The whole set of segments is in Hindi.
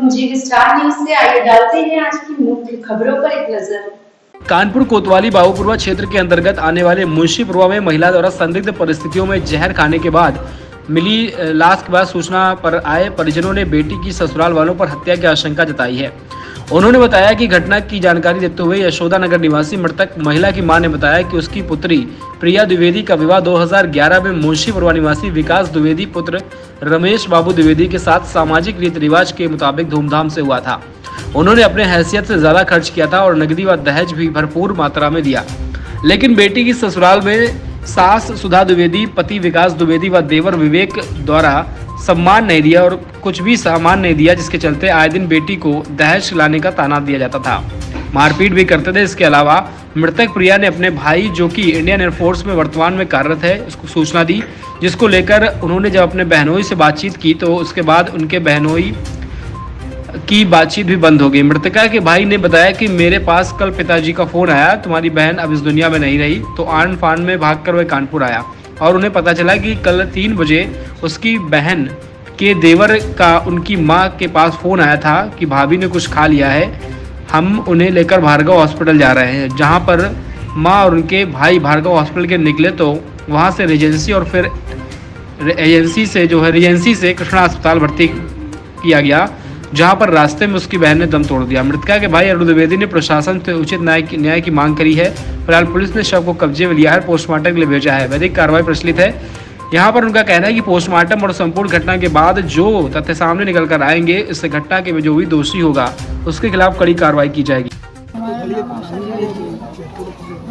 जी स्टार न्यूज से आइए डालते हैं आज की मुख्य खबरों पर एक नजर। कानपुर कोतवाली बाबूपुरवा क्षेत्र के अंतर्गत आने वाले मुंशीपुरवा में महिला द्वारा संदिग्ध परिस्थितियों में जहर खाने के बाद मिली लाश के बाद सूचना पर आए परिजनों ने बेटी की ससुराल वालों पर हत्या की आशंका जताई है। उन्होंने बताया कि घटना की जानकारी देते हुए यशोदा नगर निवासी मृतक महिला की मां ने बताया कि उसकी पुत्री प्रिया द्विवेदी का विवाह 2011 में मुंशीपुरवा निवासी विकास द्विवेदी पुत्र रमेश बाबू द्विवेदी के साथ सामाजिक रीति रिवाज के मुताबिक धूमधाम से हुआ था। उन्होंने अपने हैसियत से ज्यादा खर्च किया था और नकदी व दहेज भी भरपूर मात्रा में दिया, लेकिन बेटी की ससुराल में सास सुधा द्विवेदी, पति विकास द्विवेदी व देवर विवेक द्वारा सम्मान नहीं दिया और कुछ भी सामान नहीं दिया, जिसके चलते आए दिन बेटी को दहेज लाने का ताना दिया जाता था, मारपीट भी करते थे। इसके अलावा मृतक प्रिया ने अपने भाई जो कि इंडियन एयरफोर्स में वर्तमान में कार्यरत है उसको सूचना दी, जिसको लेकर उन्होंने जब अपने बहनोई से बातचीत की तो उसके बाद उनके बहनोई की बातचीत भी बंद हो गई। मृतका के भाई ने बताया कि मेरे पास कल पिताजी का फोन आया, तुम्हारी बहन अब इस दुनिया में नहीं रही, तो आन फान में भागकर वह कानपुर आया और उन्हें पता चला कि कल 3 बजे उसकी बहन के देवर का उनकी मां के पास फोन आया था कि भाभी ने कुछ खा लिया है, हम उन्हें लेकर भार्गव हॉस्पिटल जा रहे हैं। जहां पर मां और उनके भाई भार्गव हॉस्पिटल के निकले तो वहां से रिजेंसी और फिर रिजेंसी से कृष्णा अस्पताल भर्ती किया गया, जहां पर रास्ते में उसकी बहन ने दम तोड़ दिया। मृतका के भाई अरुण द्विवेदी ने प्रशासन से उचित न्याय की मांग करी है। फिलहाल पुलिस ने शव को कब्जे में लिया है, पोस्टमार्टम के लिए भेजा है। वैदिक कार्रवाई प्रचलित है। यहाँ पर उनका कहना है कि पोस्टमार्टम और संपूर्ण घटना के बाद जो तथ्य सामने निकल कर आएंगे, इस घटना के में जो भी दोषी होगा उसके खिलाफ कड़ी कार्रवाई की जाएगी।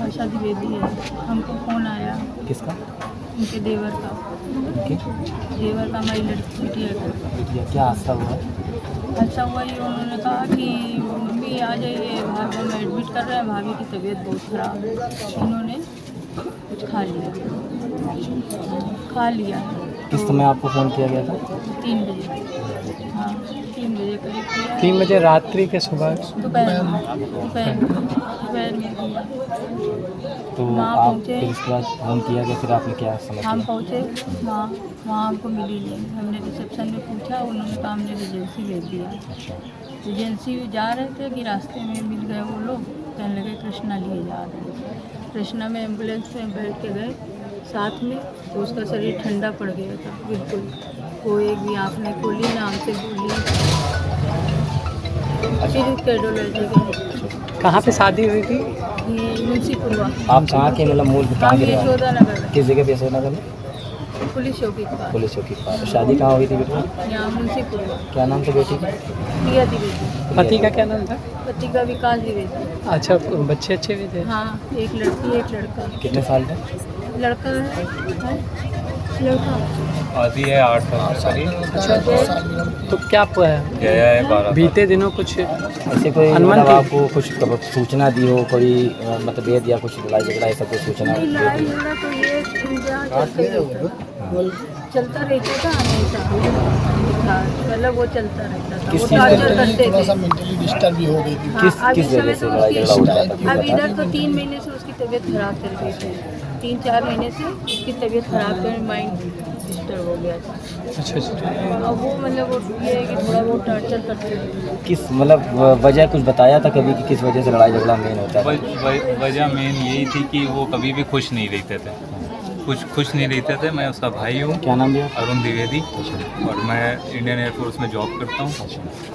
आशा द्विवेदी है। हमको फोन आया किसका? उनके देवर का। देवर का हमारी लड़की बिटिया का। क्या हादसा हुआ? अच्छा हुआ ये उन्होंने कहा कि मम्मी आ जाइए, भाभी में एडमिट कर रहे हैं, भाभी की तबीयत बहुत ख़राब है। इन्होंने कुछ खा लिया। किस समय आपको फ़ोन किया गया था? 3 बजे। हाँ 3 बजे करीब किया। 3 बजे रात्रि के सुबह? दोपहर में किया। तो आप फिर इसके बाद फ़ोन किया गया, फिर आपने क्या समझ? हम पहुँचे वहाँ हमको मिली नहीं। हमने रिसेप्शन में पूछा, उन्होंने कहा हमने रिजेंसी भेज दिया। रिजेंसी जा रहे थे कि रास्ते में मिल गए वो लोग, कहने लगे कृष्णा लिए जा रहे हैं। कृष्णा में एम्बुलेंस में बैठ के गए साथ में, तो उसका शरीर ठंडा पड़ गया था बिल्कुल। वो एक भी आँख नहीं खोली, ना हमसे बोली। फिर कैडोलॉजी गए। कहाँ पे शादी हुई थी? ये मुंशीपुरवा। आप कहाँ के, मतलब मूल कहाँ के? यशोदा नगर। किस जगह पे? यशोदा नगर में? पुलिस चौकी के पास। पुलिस चौकी के पास। शादी कहाँ हुई थी बेटी? यहाँ मुंशीपुरवा। क्या नाम था बेटी का? प्रिया द्विवेदी। पति का क्या नाम था? पति का विकास द्विवेदी। अच्छा, बच्चे अच्छे भी थे? हाँ, एक लड़की एक लड़का। कितने साल थे? लड़का है लड़का आधी है 8 साल। अच्छा, तो क्या गया है 12 बीते दिनों कुछ ऐसे कोई मतलब आपको कुछ सूचना दी हो, कोई मतभेद या कुछ लड़ाई झगड़ा ऐसा कोई सूचना? लड़ाई झगड़ा तो ये चलता रहता था हमेशा, मतलब वो चलता रहता था। वो टॉर्चर करते थे। मेंटली डिस्टर्ब भी हो गई थी। किस वजह से लड़ाई झगड़ा होता था? अब इधर तो 3 महीने से उसकी तबीयत खराब चल रही थी। 3-4 महीने से उसकी तबीयत खराब कर माइंड डिस्टर्ब हो गया था। अच्छा। अब वो मतलब वो ये है कि थोड़ा बहुत टॉर्चर करते थे। किस मतलब वजह कुछ बताया था कभी कि किस वजह से लड़ाई झगड़ा मेन होता है? वजह मेन यही थी कि वो कभी भी खुश नहीं रहते थे, खुश नहीं रहते थे। मैं उसका भाई हूँ। क्या नाम दिया? अरुण द्विवेदी। और मैं इंडियन एयरफोर्स में जॉब करता हूँ।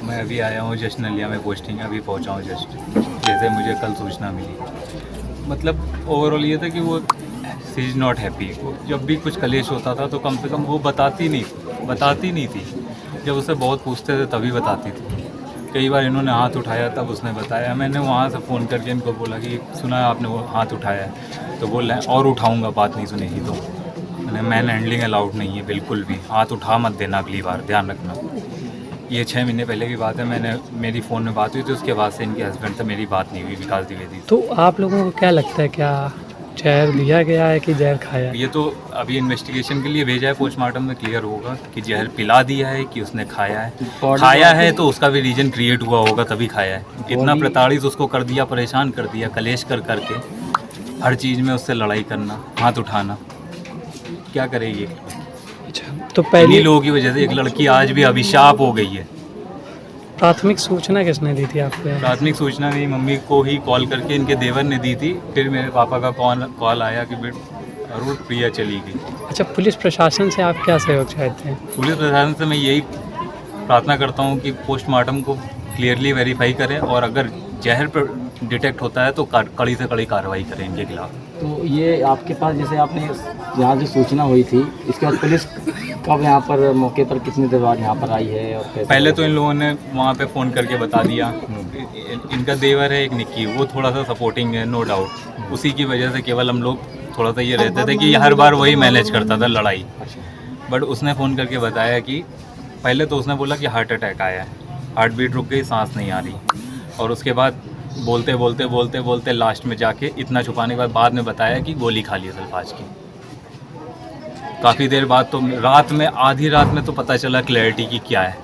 मैं अभी आया हूँ जस्ट नलिया में पोस्टिंग, अभी पहुँचा हूँ जस्ट, जैसे मुझे कल सूचना मिली। मतलब ओवरऑल ये था कि वो सी इज़ नॉट हैप्पी। जब भी कुछ कलेश होता था तो कम से कम वो बताती नहीं थी। जब उससे बहुत पूछते थे तभी बताती थी। कई बार इन्होंने हाथ उठाया तब उसने बताया। मैंने वहाँ से फ़ोन करके इनको बोला कि सुना आपने वो हाथ उठाया है, तो बोल रहे हैं और उठाऊँगा, बात नहीं सुनेगी तो। मैन हैंडलिंग अलाउड नहीं है बिल्कुल भी, हाथ उठा मत देना अगली बार, ध्यान रखना। ये 6 महीने पहले की बात है। मेरी फ़ोन में बात हुई थी, उसके बाद से इनके हस्बैंड से मेरी बात नहीं हुई, विकास द्विवेदी। तो आप लोगों को क्या लगता है, क्या जहर दिया गया है कि जहर खाया? ये तो अभी इन्वेस्टिगेशन के लिए भेजा है, पोस्टमार्टम में क्लियर होगा कि जहर पिला दिया है कि उसने खाया है। खाया है तो उसका भी रीजन क्रिएट हुआ होगा तभी खाया है। इतना प्रताड़ित उसको कर दिया, परेशान कर दिया, कलेश करके हर चीज़ में उससे लड़ाई करना, हाथ उठाना, क्या करेगी? अच्छा, तो पहले लोगों की वजह से एक लड़की आज भी अभिशाप हो गई है। प्राथमिक सूचना किसने दी थी आपको? प्राथमिक सूचना मेरी मम्मी को ही कॉल करके इनके देवर ने दी थी, फिर मेरे पापा का कॉल आया कि अरुण प्रिया चली गई। अच्छा, पुलिस प्रशासन से आप क्या सहयोग चाहते हैं? पुलिस प्रशासन से मैं यही प्रार्थना करता हूँ कि पोस्टमार्टम को क्लियरली वेरीफाई करें और अगर जहर पर डिटेक्ट होता है तो कड़ी से कड़ी कार्रवाई करें इनके खिलाफ। तो ये आपके पास जैसे आपने यहाँ जो सूचना हुई थी, इसके बाद पुलिस कब यहाँ पर मौके पर कितनी देर बाद यहाँ पर आई है? और कैसे? पहले तो इन लोगों ने वहाँ पे फ़ोन करके बता दिया। इनका देवर है एक निक्की, वो थोड़ा सा सपोर्टिंग है नो डाउट, उसी की वजह से केवल हम लोग थोड़ा सा ये रहते थे कि हर बार वही मैनेज करता था लड़ाई। बट उसने फ़ोन करके बताया कि पहले तो उसने बोला कि हार्ट अटैक आया है, हार्ट बीट रुक गई, सांस नहीं आ रही, और उसके बाद बोलते बोलते बोलते बोलते लास्ट में जाके इतना छुपाने के बाद में बताया कि गोली खा ली है सल्फाज की। काफ़ी देर बाद तो रात में, आधी रात में तो पता चला क्लैरिटी की क्या है।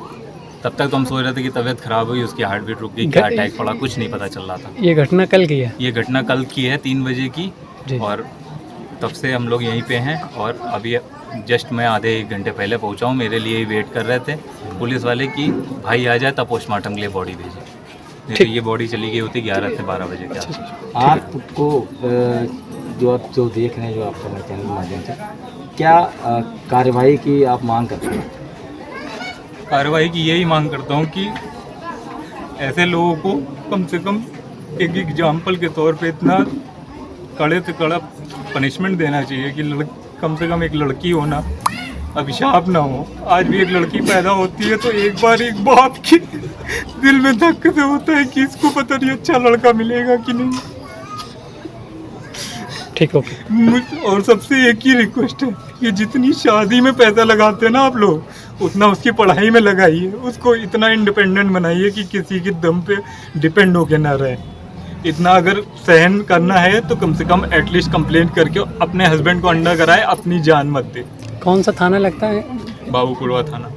तब तक तो हम सोच रहे थे कि तबीयत खराब हुई, उसकी हार्ट बीट रुक गई, क्या अटैक पड़ा, कुछ नहीं पता चल रहा था। ये घटना कल की है? ये घटना कल की है 3 बजे की जी। और तब से हम लोग यहीं पे हैं और अभी जस्ट मैं आधे 1 घंटे पहले पहुंचा हूँ। मेरे लिए ही वेट कर रहे थे पुलिस वाले कि भाई आ जाए तब पोस्टमार्टम के लिए बॉडी भेजें, नहीं तो ये बॉडी चली गई होती 11 से 12 बजे के आसपास। आपको जो देख रहे हैं, जो आपका चैनल के माध्यम से, क्या कार्यवाही की आप मांग करते हैं? कार्रवाई की यही मांग करता हूँ कि ऐसे लोगों को कम से कम एक एग्जाम्पल के तौर पे इतना कड़े से कड़ा पनिशमेंट देना चाहिए कि कम से कम एक लड़की होना अभिशाप ना हो। आज भी एक लड़की पैदा होती है तो एक बार एक बाप की दिल में धक्के से होता है कि इसको पता नहीं अच्छा लड़का मिलेगा कि नहीं। ठीक, ओके। और सबसे एक ही रिक्वेस्ट है कि जितनी शादी में पैसा लगाते हैं ना आप लोग, उतना उसकी पढ़ाई में लगाइए, उसको इतना इंडिपेंडेंट बनाइए कि किसी के दम पे डिपेंड होके ना रहे। इतना अगर सहन करना है तो कम से कम एटलीस्ट कंप्लेंट करके अपने हस्बैंड को अंडा कराए, अपनी जान मत दे। कौन सा थाना लगता है? बाबूपुरवा थाना।